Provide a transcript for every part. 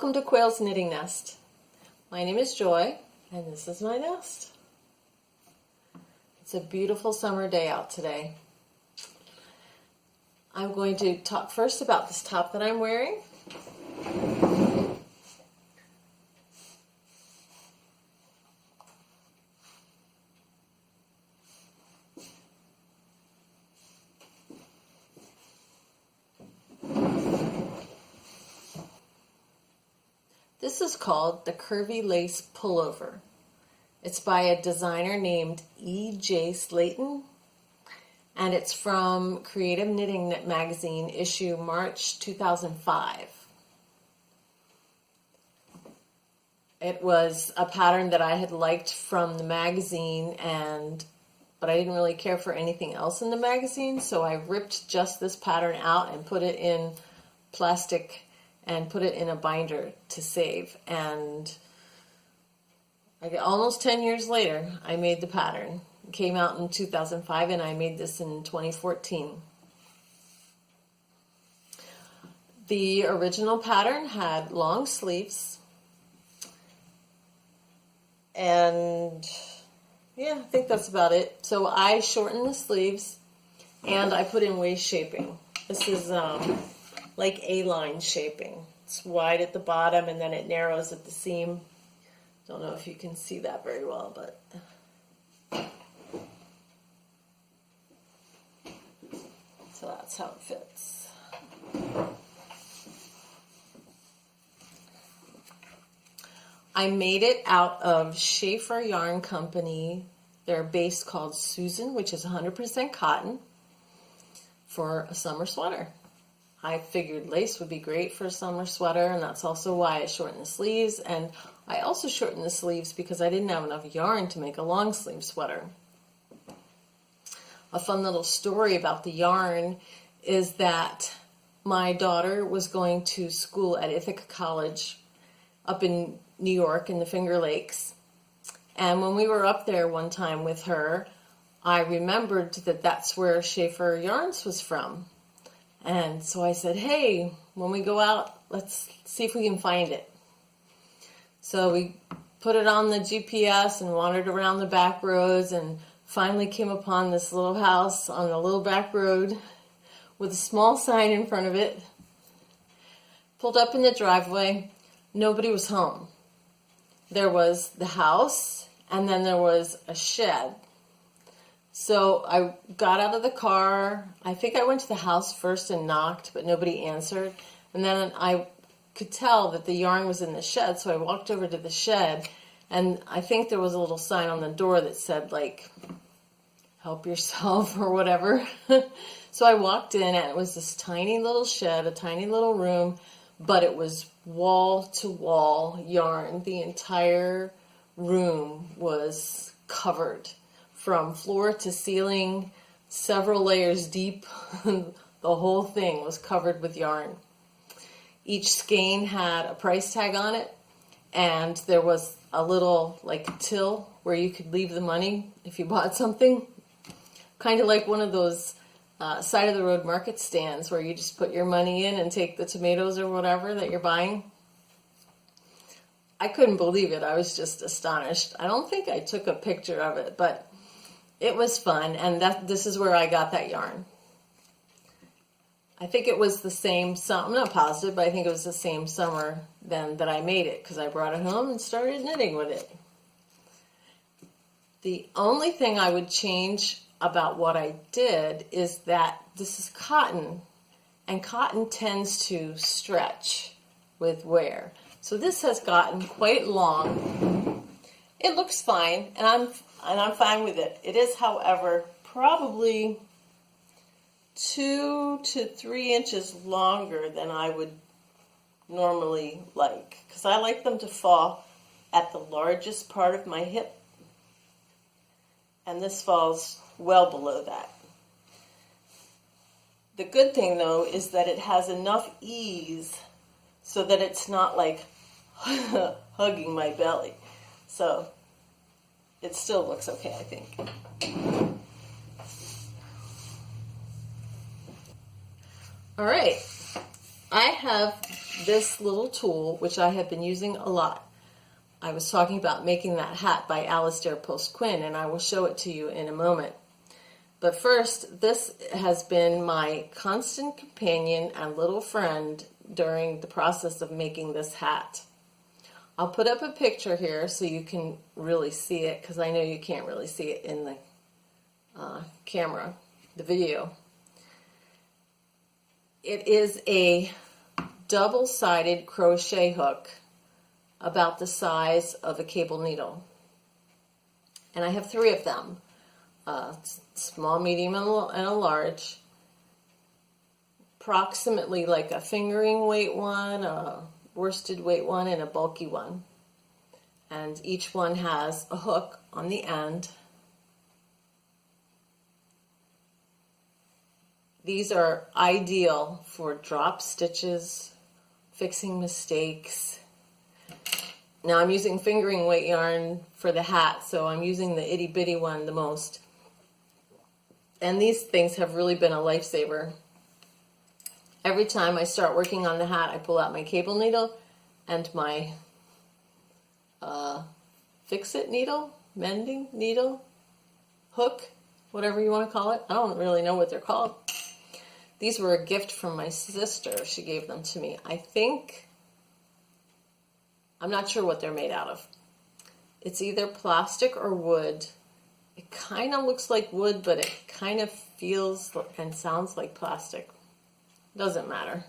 Welcome to Quail's Knitting Nest. My name is Joy, and this is my nest. It's a beautiful summer day out today. I'm going to talk first about this top that I'm wearing. This is called the Curvy Lace Pullover. It's by a designer named E.J. Slayton, and it's from Creative Knitting Magazine, issue March 2005. It was a pattern that I had liked from the magazine, but I didn't really care for anything else in the magazine, so I ripped just this pattern out and put it in plastic and put it in a binder to save. And almost 10 years later, I made the pattern. It came out in 2005, and I made this in 2014. The original pattern had long sleeves, and yeah, I think that's about it. So I shortened the sleeves, and I put in waist shaping. This is like A-line shaping. It's wide at the bottom, and then it narrows at the seam. Don't know if you can see that very well, but so that's how it fits. I made it out of Schaefer Yarn Company. They're base called Susan, which is 100% cotton, for a summer sweater. I figured lace would be great for a summer sweater, and that's also why I shortened the sleeves. And I also shortened the sleeves because I didn't have enough yarn to make a long sleeve sweater. A fun little story about the yarn is that my daughter was going to school at Ithaca College up in New York in the Finger Lakes. And when we were up there one time with her, I remembered that that's where Schaefer Yarns was from. And so I said, hey, when we go out, let's see if we can find it. So we put it on the GPS and wandered around the back roads and finally came upon this little house on a little back road with a small sign in front of it. Pulled up in the driveway. Nobody was home. There was the house, and then there was a shed. So I got out of the car. I think I went to the house first and knocked, but nobody answered. And then I could tell that the yarn was in the shed, so I walked over to the shed, and I think there was a little sign on the door that said, like, help yourself or whatever. So I walked in, and it was this tiny little shed, a tiny little room, but it was wall-to-wall yarn. The entire room was covered from floor to ceiling, several layers deep. The whole thing was covered with yarn. Each skein had a price tag on it, and there was a little like till where you could leave the money if you bought something. Kind of like one of those side of the road market stands where you just put your money in and take the tomatoes or whatever that you're buying. I couldn't believe it. I was just astonished. I don't think I took a picture of it, but it was fun, and this is where I got that yarn. I think it was the same summer. I'm not positive, but I think it was the same summer then that I made it, because I brought it home and started knitting with it. The only thing I would change about what I did is that this is cotton, and cotton tends to stretch with wear. So this has gotten quite long. It looks fine, and I'm fine with it. It is, however, probably 2 to 3 inches longer than I would normally like, because I like them to fall at the largest part of my hip, and this falls well below that. The good thing, though, is that it has enough ease so that it's not like hugging my belly. So it still looks okay, I think. All right, I have this little tool, which I have been using a lot. I was talking about making that hat by Alasdair Post-Quinn, and I will show it to you in a moment. But first, this has been my constant companion and little friend during the process of making this hat. I'll put up a picture here so you can really see it, because I know you can't really see it in the camera, the video. It is a double-sided crochet hook about the size of a cable needle. And I have 3 of them, small, medium, and a large. Approximately like a fingering weight one, a worsted weight one, and a bulky one. And each one has a hook on the end. These are ideal for drop stitches, fixing mistakes. Now I'm using fingering weight yarn for the hat, so I'm using the itty bitty one the most. And these things have really been a lifesaver. Every time I start working on the hat, I pull out my cable needle and my fix-it needle, mending needle, hook, whatever you want to call it. I don't really know what they're called. These were a gift from my sister. She gave them to me. I'm not sure what they're made out of. It's either plastic or wood. It kind of looks like wood, but it kind of feels and sounds like plastic. Doesn't matter.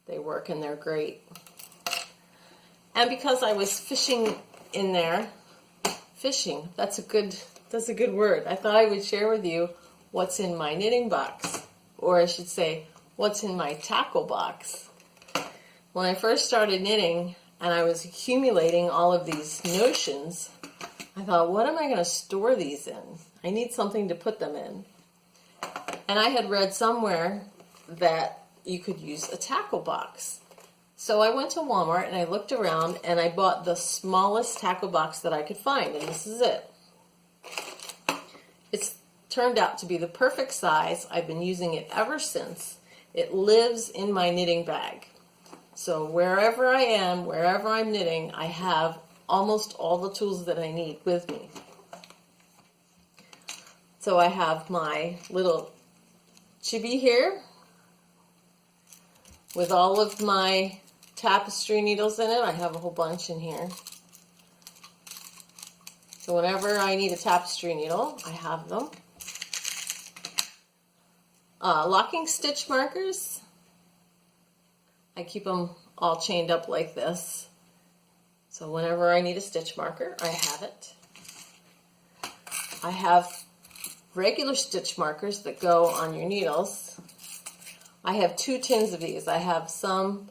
They work and they're great. And because I was fishing in there, fishing, that's a good word. I thought I would share with you what's in my knitting box. Or I should say, what's in my tackle box. When I first started knitting and I was accumulating all of these notions, I thought, what am I going to store these in? I need something to put them in. And I had read somewhere that you could use a tackle box. So I went to Walmart and I looked around and I bought the smallest tackle box that I could find, and this is it. It's turned out to be the perfect size. I've been using it ever since. It lives in my knitting bag. So wherever I am, wherever I'm knitting, I have almost all the tools that I need with me. So I have my little chibi here with all of my tapestry needles in it. I have a whole bunch in here. So whenever I need a tapestry needle, I have them. Locking stitch markers. I keep them all chained up like this. So whenever I need a stitch marker, I have it. I have regular stitch markers that go on your needles. I have 2 tins of these. I have some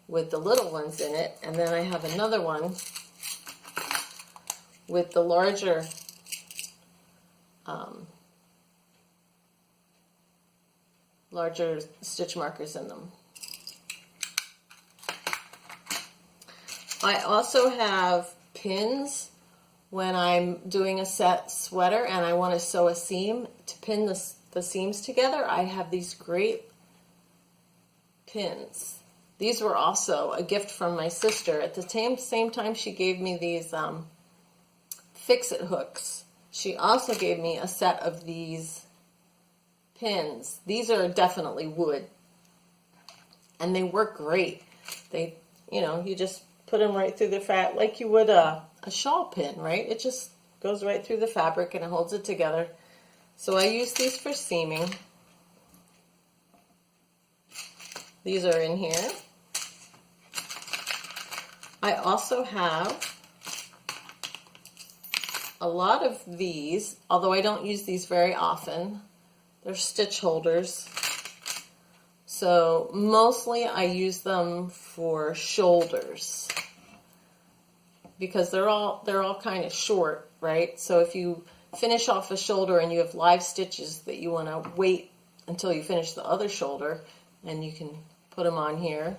with the little ones in it, and then I have another one with the larger stitch markers in them. I also have pins when I'm doing a set sweater and I want to sew a seam to pin the seams together. I have these great pins. These were also a gift from my sister. At the same time she gave me these fix-it hooks, she also gave me a set of these pins. These are definitely wood, and they work great. They, you just put them right through the fabric like you would a shawl pin, right? It just goes right through the fabric and it holds it together. So I use these for seaming. These are in here. I also have a lot of these, although I don't use these very often. They're stitch holders. So mostly I use them for shoulders because they're all kind of short, right? So if you finish off a shoulder and you have live stitches that you want to wait until you finish the other shoulder, and you can put them on here,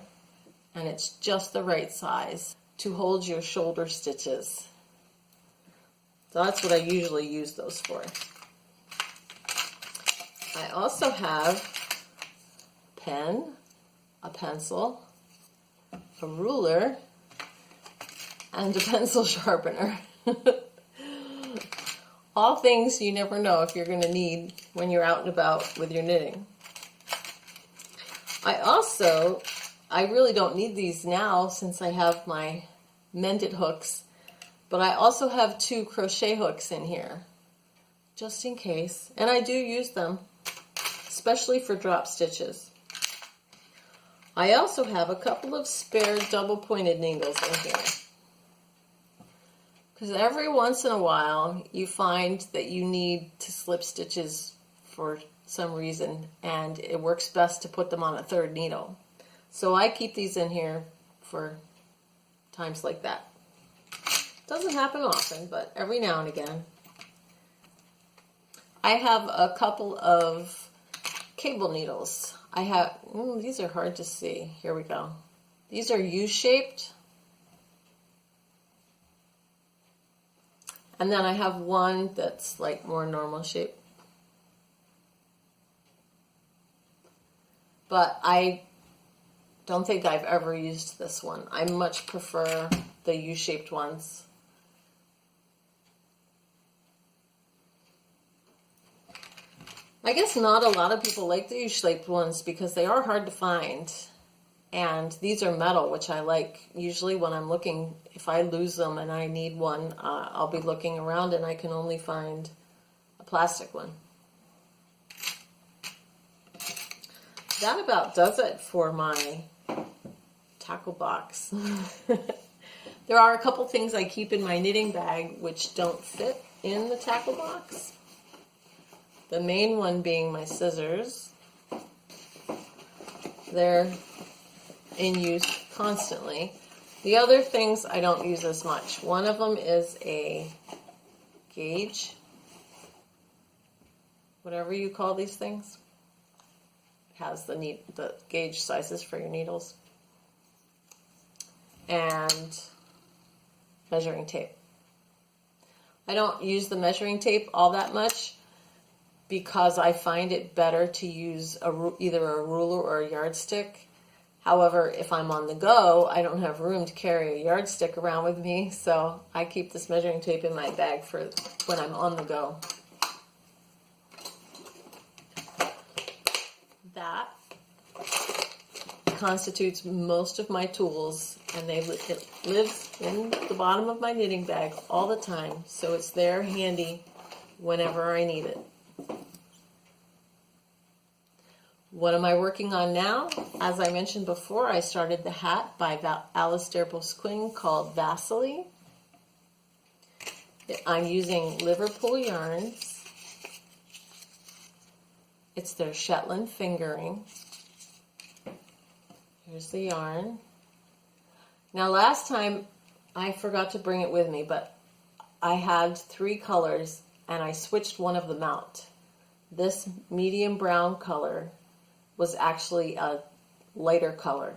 and it's just the right size to hold your shoulder stitches. So that's what I usually use those for. I also have a pen, a pencil, a ruler, and a pencil sharpener. All things you never know if you're going to need when you're out and about with your knitting. I really don't need these now since I have my mended hooks, but I also have 2 crochet hooks in here, just in case. And I do use them, especially for drop stitches. I also have a couple of spare double pointed needles in here. Because every once in a while you find that you need to slip stitches for some reason, and it works best to put them on a 3rd needle. So I keep these in here for times like that. Doesn't happen often, but every now and again. I have a couple of cable needles. These are hard to see. Here we go. These are U-shaped. And then I have one that's like more normal shape. But I don't think I've ever used this one. I much prefer the U-shaped ones. I guess not a lot of people like the U-shaped ones because they are hard to find. And these are metal, which I like. Usually when I'm looking, if I lose them and I need one, I'll be looking around and I can only find a plastic one. That about does it for my tackle box. There are a couple things I keep in my knitting bag which don't fit in the tackle box. The main one being my scissors. They're in use constantly. The other things I don't use as much. One of them is a gauge, whatever you call these things. It has the gauge sizes for your needles. And measuring tape. I don't use the measuring tape all that much because I find it better to use either a ruler or a yardstick. However, if I'm on the go, I don't have room to carry a yardstick around with me, so I keep this measuring tape in my bag for when I'm on the go. That constitutes most of my tools, and it lives in the bottom of my knitting bag all the time, so it's there handy whenever I need it. What am I working on now? As I mentioned before, I started the hat by Alasdair Post-Quinn called Vasily. I'm using Liverpool yarns. It's their Shetland fingering. Here's the yarn. Now last time I forgot to bring it with me, but I had 3 colors and I switched one of them out. This medium brown color was actually a lighter color.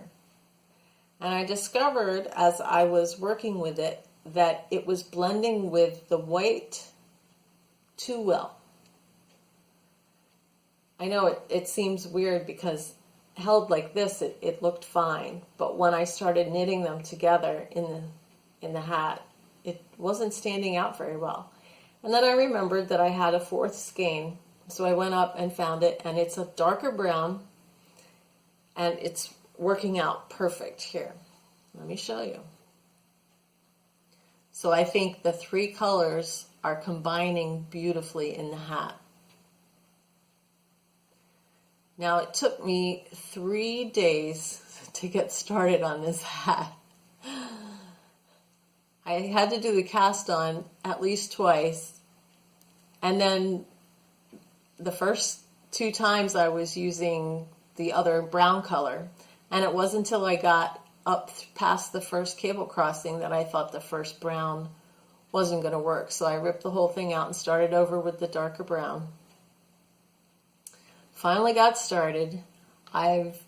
And I discovered as I was working with it that it was blending with the white too well. I know it seems weird because held like this it looked fine, but when I started knitting them together in the hat, it wasn't standing out very well. And then I remembered that I had a 4th skein, so I went up and found it, and it's a darker brown, and it's working out perfect here. Let me show you. So I think the 3 colors are combining beautifully in the hat. Now it took me 3 days to get started on this hat. I had to do the cast on at least twice, and then the first 2 times I was using the other brown color, and it wasn't until I got up past the first cable crossing that I thought the first brown wasn't going to work. So I ripped the whole thing out and started over with the darker brown. Finally got started. I've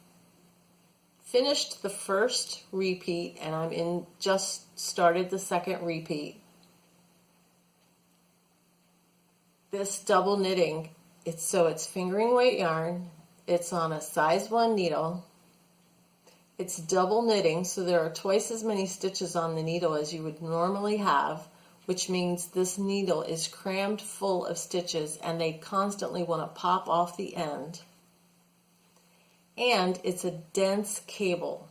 finished the first repeat and I'm just started the second repeat. This double knitting, it's fingering weight yarn. It's on a size 1 needle. It's double knitting, so there are twice as many stitches on the needle as you would normally have, which means this needle is crammed full of stitches and they constantly want to pop off the end. And it's a dense cable.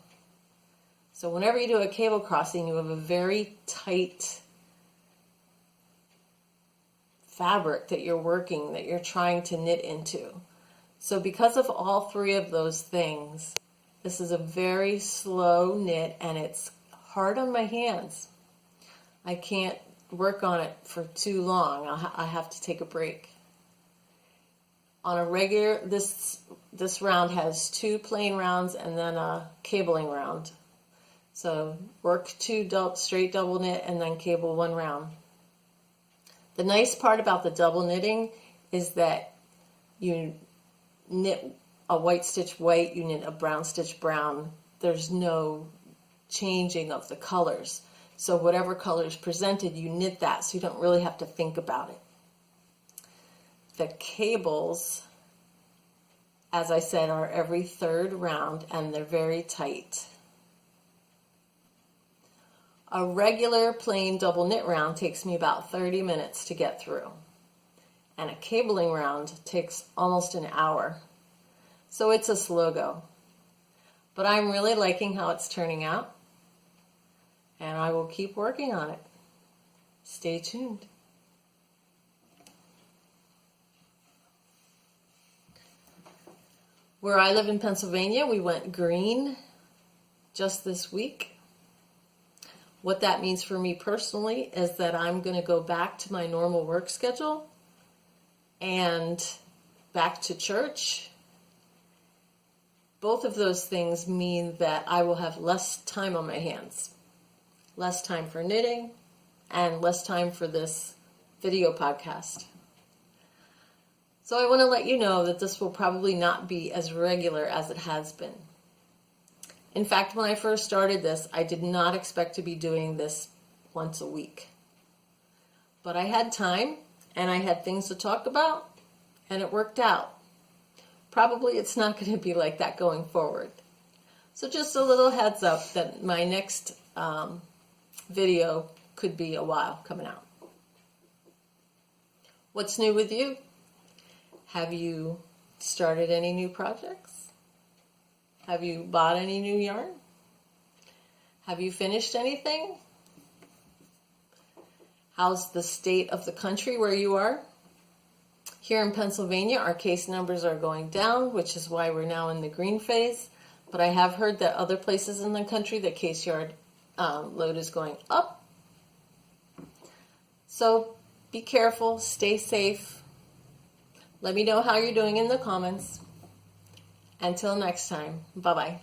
So whenever you do a cable crossing, you have a very tight fabric that you're working, that you're trying to knit into. So because of all three of those things, this is a very slow knit and it's hard on my hands. I can't work on it for too long. I have to take a break. On a regular, this round has 2 plain rounds and then a cabling round. So work 2 straight double knit and then cable 1 round. The nice part about the double knitting is that you knit a white stitch white, you knit a brown stitch brown. There's no changing of the colors. So whatever color is presented, you knit that, so you don't really have to think about it. The cables, as I said, are every 3rd round and they're very tight. A regular plain double knit round takes me about 30 minutes to get through. And a cabling round takes almost an hour. So it's a slow go. But I'm really liking how it's turning out. And I will keep working on it. Stay tuned. Where I live in Pennsylvania, we went green just this week. What that means for me personally is that I'm going to go back to my normal work schedule and back to church. Both of those things mean that I will have less time on my hands. Less time for knitting and less time for this video podcast. So I want to let you know that this will probably not be as regular as it has been. In fact, when I first started this, I did not expect to be doing this once a week. But I had time and I had things to talk about and it worked out. Probably it's not going to be like that going forward. So just a little heads up that my next video could be a while coming out. What's new with you? Have you started any new projects? Have you bought any new yarn? Have you finished anything? How's the state of the country where you are? Here in Pennsylvania, our case numbers are going down, which is why we're now in the green phase. But I have heard that other places in the country, the case yard load is going up. So be careful, stay safe. Let me know how you're doing in the comments. Until next time, bye-bye.